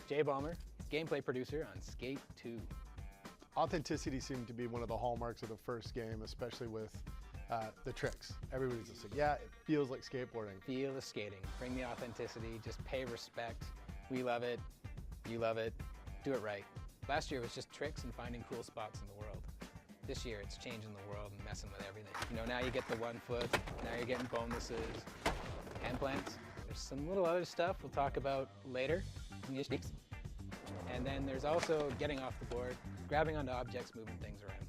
Jay Ballmer, gameplay producer on Skate 2. Authenticity seemed to be one of the hallmarks of the first game, especially with the tricks. Everybody's just like, yeah, it feels like skateboarding. Feel the skating, bring the authenticity, just pay respect. We love it, you love it, do it right. Last year was just tricks and finding cool spots in the world. This year it's changing the world and messing with everything. You know, now you get the 1 foot, now you're getting bonuses, hand plants. There's some little other stuff we'll talk about later. And then there's also getting off the board, grabbing onto objects, moving things around.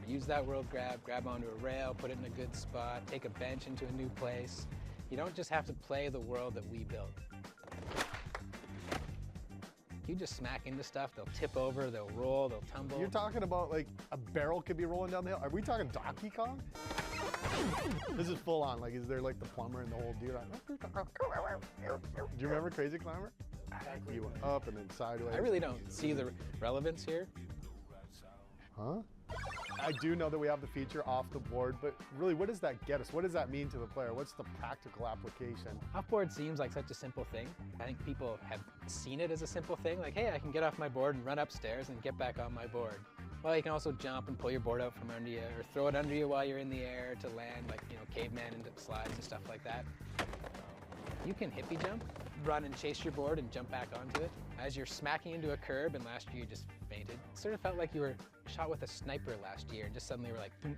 Use that world grab onto a rail, put it in a good spot, take a bench into a new place. You don't just have to play the world that we built. You just smack into stuff, they'll tip over, they'll roll, they'll tumble. You're talking about like a barrel could be rolling down the hill? Are we talking Donkey Kong? This is full on, like is there like the plumber and the whole deal? Do you remember Crazy Climber? You went up and then sideways. I really don't see the relevance here. Huh? I do know that we have the feature off the board, but really, what does that get us? What does that mean to the player? What's the practical application? Off-board seems like such a simple thing. I think people have seen it as a simple thing, like, hey, I can get off my board and run upstairs and get back on my board. Well, you can also jump and pull your board out from under you, or throw it under you while you're in the air to land, like, you know, caveman into slides and stuff like that. You can hippie jump, run and chase your board and jump back onto it. As you're smacking into a curb, and last year you just fainted. It sort of felt like you were shot with a sniper last year and just suddenly were like, boom.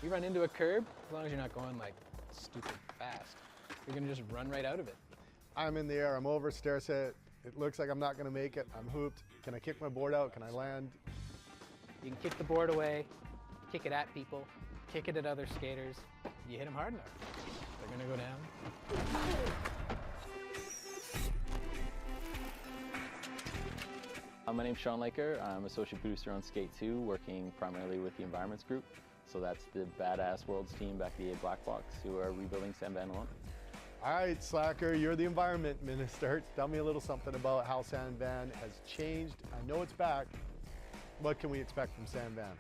You run into a curb, as long as you're not going like stupid fast, you're gonna just run right out of it. I'm in the air, I'm over, stair set. It looks like I'm not gonna make it, I'm hooped. Can I kick my board out? Can I land? You can kick the board away, kick it at people, kick it at other skaters. You hit them hard enough, they're gonna go down. My name's Sean Laker. I'm associate producer on Skate 2, working primarily with the Environments group. So that's the badass Worlds team back at the Black Box who are rebuilding San Vanelona. All right, Slacker, you're the environment minister. Tell me a little something about how San Van has changed. I know it's back. What can we expect from San Van?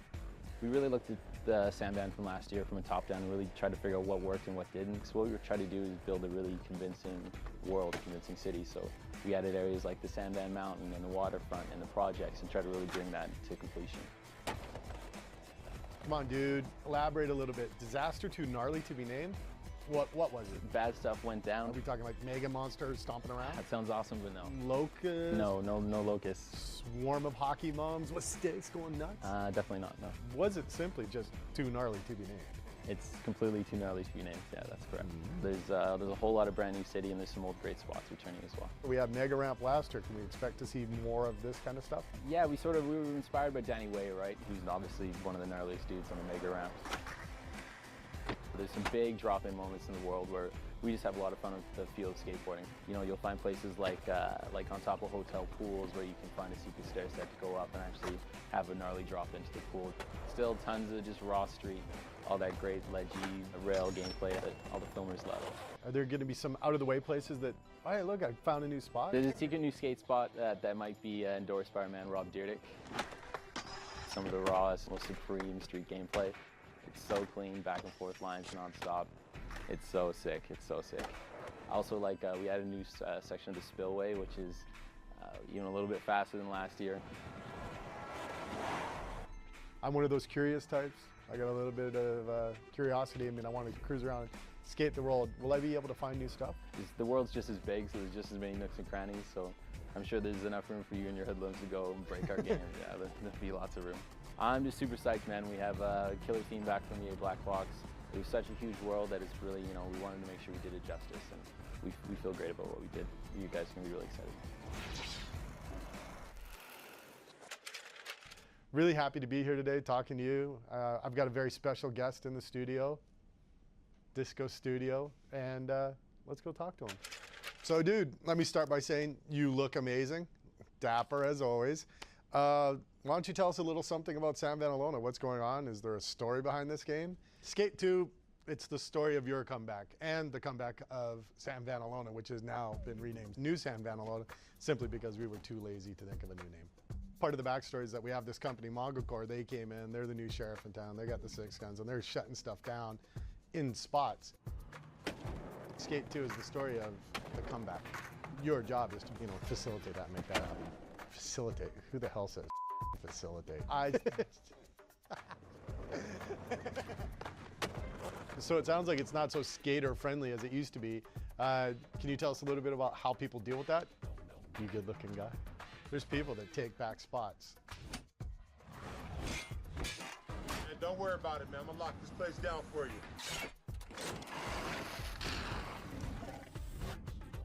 We really looked at the San Van from last year from a top down and really tried to figure out what worked and what didn't. Because what we were trying to do is build a really convincing world, convincing city. So we added areas like the San Van Mountain and the waterfront and the projects and tried to really bring that to completion. Come on, dude, elaborate a little bit. Disaster-too-gnarly-to-be-named? What was it? Bad stuff went down. Are we talking like mega monsters stomping around? That sounds awesome, but no. Locusts? No locusts. Swarm of hockey moms with sticks going nuts? Definitely not, no. Was it simply just too gnarly to be named? It's completely too gnarly to be named. Yeah, that's correct. There's a whole lot of brand new city and there's some old great spots returning as well. We had Mega Ramp last year. Can we expect to see more of this kind of stuff? Yeah, we were inspired by Danny Way, right? Who's obviously one of the gnarliest dudes on the Mega Ramp. There's some big drop-in moments in the world where we just have a lot of fun with the feel of skateboarding. You know, you'll find places like on top of hotel pools where you can find a secret stair set to go up and actually have a gnarly drop into the pool. Still tons of just raw street, all that great ledgy rail gameplay that all the filmers love. Are there going to be some out-of-the-way places that, oh, hey, look, I found a new spot? There's a secret new skate spot that might be endorsed by our man Rob Dyrdek. Some of the rawest, most supreme street gameplay. It's so clean, back and forth lines non-stop. It's so sick, it's so sick. Also, like, we added a new section of the spillway, which is even a little bit faster than last year. I'm one of those curious types. I got a little bit of curiosity. I mean, I want to cruise around and skate the world. Will I be able to find new stuff? The world's just as big, so there's just as many nooks and crannies, so I'm sure there's enough room for you and your hoodlums to go and break our game. Yeah, there'll be lots of room. I'm just super psyched, man. We have a killer team back from the Black Box. It was such a huge world that it's really, you know, we wanted to make sure we did it justice, and we feel great about what we did. You guys are going to be really excited. Really happy to be here today talking to you. I've got a very special guest in the studio, Disco Studio, and let's go talk to him. So dude, let me start by saying you look amazing, dapper as always. Why don't you tell us a little something about San Vanelona? What's going on? Is there a story behind this game? Skate 2, it's the story of your comeback and the comeback of San Vanelona, which has now been renamed New San Vanelona, simply because we were too lazy to think of a new name. Part of the backstory is that we have this company, Mongocorp. They came in, they're the new sheriff in town. They got the 6 guns and they're shutting stuff down in spots. Skate 2 is the story of the comeback. your job is to, you know, facilitate that, make that happen. Facilitate. Who the hell says facilitate? So it sounds like it's not so skater friendly as it used to be. Can you tell us a little bit about how people deal with that? You good looking guy. There's people that take back spots. Man, don't worry about it, man. I'm gonna lock this place down for you.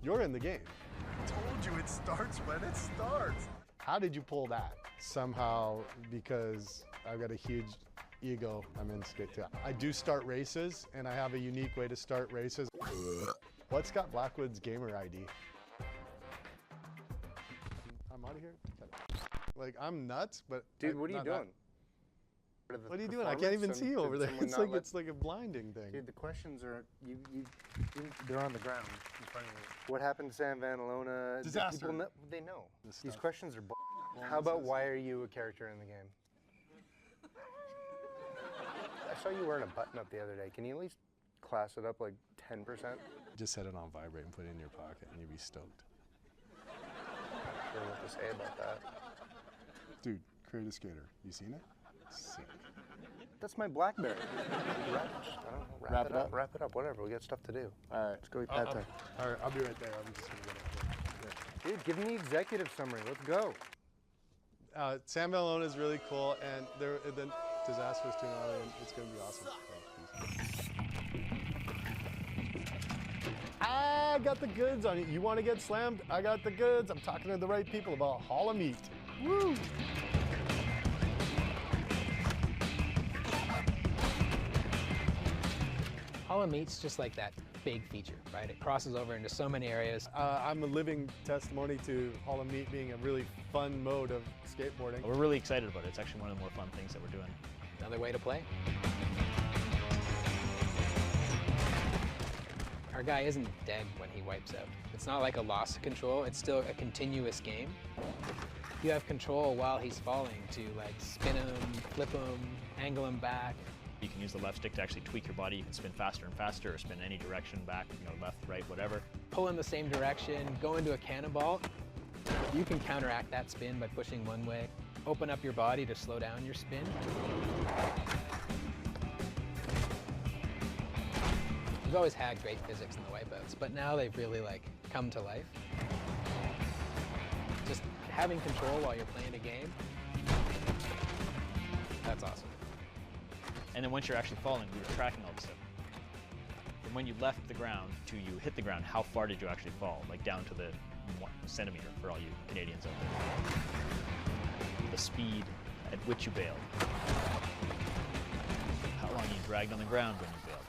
You're in the game. I told you it starts when it starts. How did you pull that? Somehow, because I've got a huge ego, I'm in skate 2. I do start races, and I have a unique way to start races. What's got Blackwood's gamer ID? I'm out of here. Like, I'm nuts, but dude, what are you doing? What are you doing? I can't even see you over there. It's like a blinding thing. Dude, the questions are they're on the ground in front of you. What happened to San Vanelona? Disaster. People know, they know. These questions are How about why are you a character in the game? I saw you wearing a button up the other day. Can you at least class it up like 10%? Just set it on vibrate and put it in your pocket and you'll be stoked. I don't know what to say about that. Dude, Create a Skater. You seen it? Sick. That's my BlackBerry. Wrap it up. Wrap it up. Whatever. We got stuff to do. All right. Let's go eat pad thai. All right, I'll be right there. I'm just gonna get up there. Dude, give me the executive summary. Let's go. San Vanelona is really cool, and the disaster-too-gnarly, and it's gonna be awesome. I got the goods on it. You want to get slammed? I got the goods. I'm talking to the right people about Hall of Meat. Woo! Hall of Meat's just like that big feature, right? It crosses over into so many areas. I'm a living testimony to Hall of Meat being a really fun mode of skateboarding. We're really excited about it. It's actually one of the more fun things that we're doing. Another way to play. Our guy isn't dead when he wipes out. It's not like a loss of control, it's still a continuous game. You have control while he's falling to like spin him, flip him, angle him back. You can use the left stick to actually tweak your body. You can spin faster and faster or spin any direction back, you know, left, right, whatever. Pull in the same direction, go into a cannonball. You can counteract that spin by pushing one way. Open up your body to slow down your spin. We've always had great physics in the wipeouts, but now they've really like come to life. Just having control while you're playing a game, that's awesome. And then once you're actually falling, we were tracking all this stuff. From when you left the ground to you hit the ground, how far did you actually fall? Like down to the 1 centimeter for all you Canadians out there. The speed at which you bailed. How long you dragged on the ground when you bailed.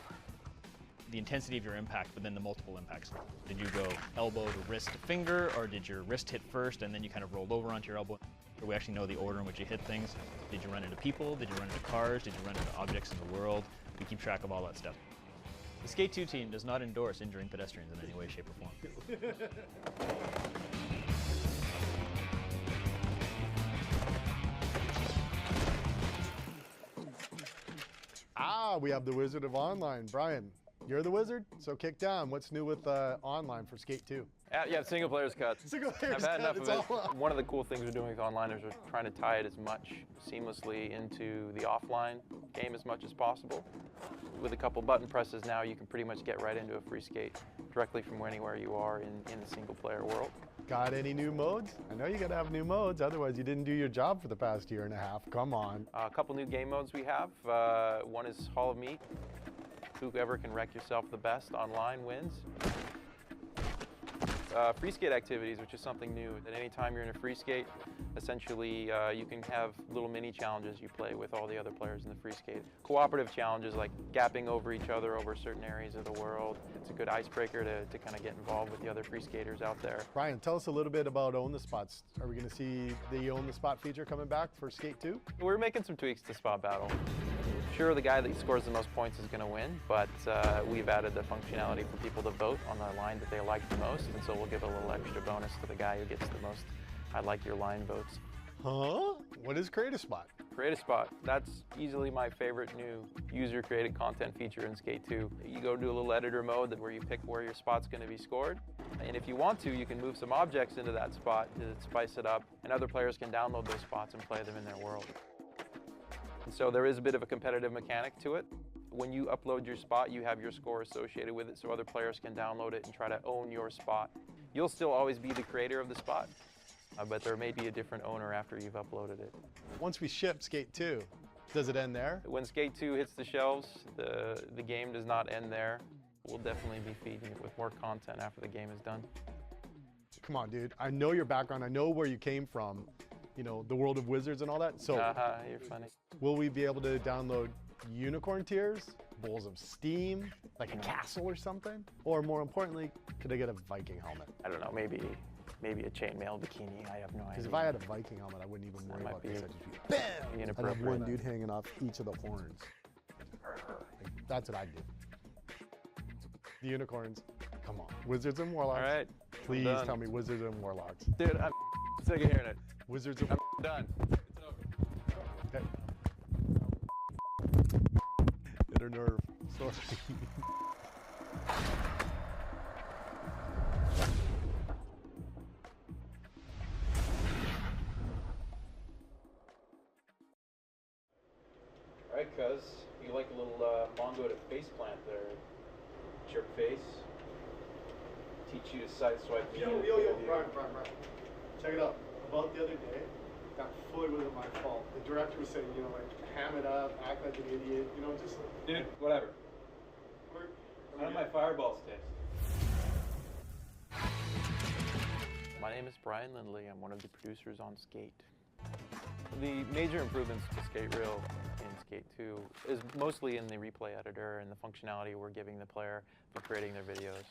The intensity of your impact, but then the multiple impacts. Did you go elbow to wrist to finger, or did your wrist hit first and then you kind of rolled over onto your elbow? Or we actually know the order in which you hit things. Did you run into people? Did you run into cars? Did you run into objects in the world? We keep track of all that stuff. The Skate 2 team does not endorse injuring pedestrians in any way, shape, or form. We have the Wizard of Online. Brian, you're the wizard, so kick down. What's new with online for Skate 2? Yeah, single player's cuts. Single player's I've had cut, enough of it. One of the cool things we're doing with online is we're trying to tie it as much seamlessly into the offline game as much as possible. With a couple button presses now, you can pretty much get right into a free skate directly from anywhere you are in the single player world. Got any new modes? I know you gotta have new modes, otherwise you didn't do your job for the past year and a half. Come on. A couple new game modes we have. One is Hall of Meat. Whoever can wreck yourself the best online wins. Free skate activities, which is something new. At any time you're in a free skate, essentially you can have little mini challenges you play with all the other players in the free skate. Cooperative challenges like gapping over each other over certain areas of the world. It's a good icebreaker to kind of get involved with the other free skaters out there. Brian, tell us a little bit about Own the Spots. Are we gonna see the Own the Spot feature coming back for Skate 2? We're making some tweaks to Spot Battle. Sure, the guy that scores the most points is going to win, but we've added the functionality for people to vote on the line that they like the most, and so we'll give a little extra bonus to the guy who gets the most I like your line votes. Huh? What is Create a Spot? Create a Spot. That's easily my favorite new user-created content feature in Skate 2. You go to a little editor mode where you pick where your spot's going to be scored. And if you want to, you can move some objects into that spot to spice it up, and other players can download those spots and play them in their world. And so there is a bit of a competitive mechanic to it. When you upload your spot, you have your score associated with it, so other players can download it and try to own your spot. You'll still always be the creator of the spot, but there may be a different owner after you've uploaded it. Once we ship Skate 2, does it end there? When Skate 2 hits the shelves, the game does not end there. We'll definitely be feeding it with more content after the game is done. Come on, dude. I know your background. I know where you came from, you know, the world of Wizards and all that. So You're funny. will we be able to download unicorn tiers, bowls of steam, like a castle or something? Or more importantly, could I get a Viking helmet? I don't know, maybe a chainmail bikini. I have no idea. Because if I had a Viking helmet, I wouldn't even worry about this. I'd just be, bam! I'd have one dude hanging off each of the horns. Like, that's what I'd do. The unicorns, come on. Wizards and Warlocks. All right. Please tell me Wizards and Warlocks. Dude, I'm sick of hearing it. Wizards and I'm done. It's over. Okay. Hit her nerve. Sorry. All right, cuz, you like a little Mongo to face plant there. Jerk face. Teach you to sideswipe me. Brian. Check it out. About the other day, that fully wasn't my fault. The director was saying, you know, like, ham it up, act like an idiot, you know, just... Dude, whatever. How do my fireballs taste? My name is Brian Lindley. I'm one of the producers on Skate. The major improvements to Skate Reel in Skate 2 is mostly in the replay editor and the functionality we're giving the player for creating their videos.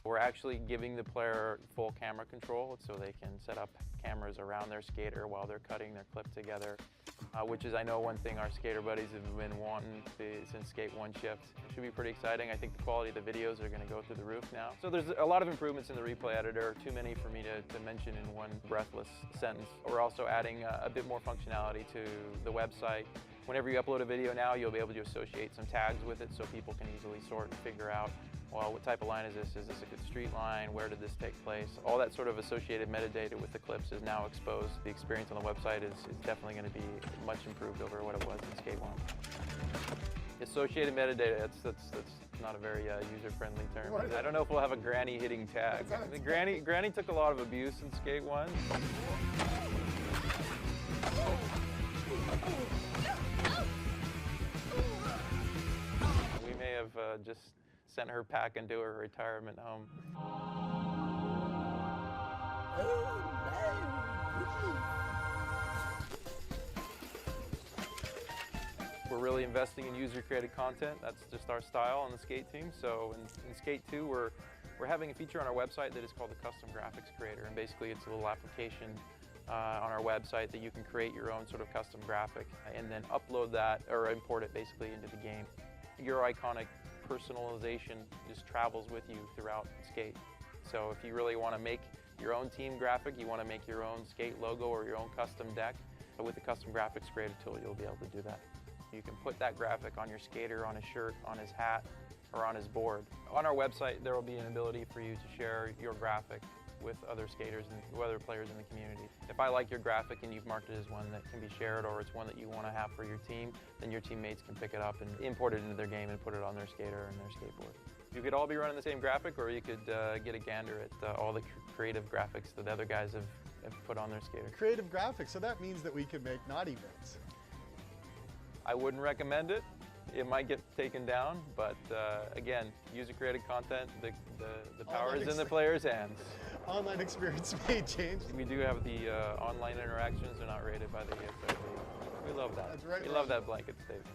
We're actually giving the player full camera control so they can set up cameras around their skater while they're cutting their clip together, which is, I know, one thing our skater buddies have been wanting since Skate 1 shipped. It should be pretty exciting. I think the quality of the videos are going to go through the roof now. So there's a lot of improvements in the replay editor, too many for me to mention in one breathless sentence. We're also adding a bit more functionality to the website. Whenever you upload a video now, you'll be able to associate some tags with it so people can easily sort and figure out, well, what type of line is this? Is this a good street line? Where did this take place? All that sort of associated metadata with the clips is now exposed. The experience on the website is definitely going to be much improved over what it was in Skate 1. Associated metadata, that's not a very user-friendly term. I don't know if we'll have a granny hitting tag. Granny took a lot of abuse in Skate 1. We may have just sent her packing to her retirement home. We're really investing in user-created content. That's just our style on the Skate team. So in Skate 2, we're having a feature on our website that is called the Custom Graphics Creator. And basically, it's a little application on our website that you can create your own sort of custom graphic and then upload that or import it basically into the game. Your iconic personalization just travels with you throughout Skate. So if you really want to make your own team graphic, you want to make your own Skate logo or your own custom deck, with the Custom Graphics Creator tool, you'll be able to do that. You can put that graphic on your skater, on his shirt, on his hat, or on his board. On our website, there will be an ability for you to share your graphic with other skaters and other players in the community. If I like your graphic and you've marked it as one that can be shared, or it's one that you want to have for your team, then your teammates can pick it up and import it into their game and put it on their skater and their skateboard. You could all be running the same graphic, or you could get a gander at all the creative graphics that other guys have put on their skater. Creative graphics, so that means that we can make naughty bits. I wouldn't recommend it. It might get taken down, but again, user-created content, the power is in the player's hands. Online experience may change. We do have the online interactions. They're not rated by the ESRB. We love that. That's right. We love that blanket statement.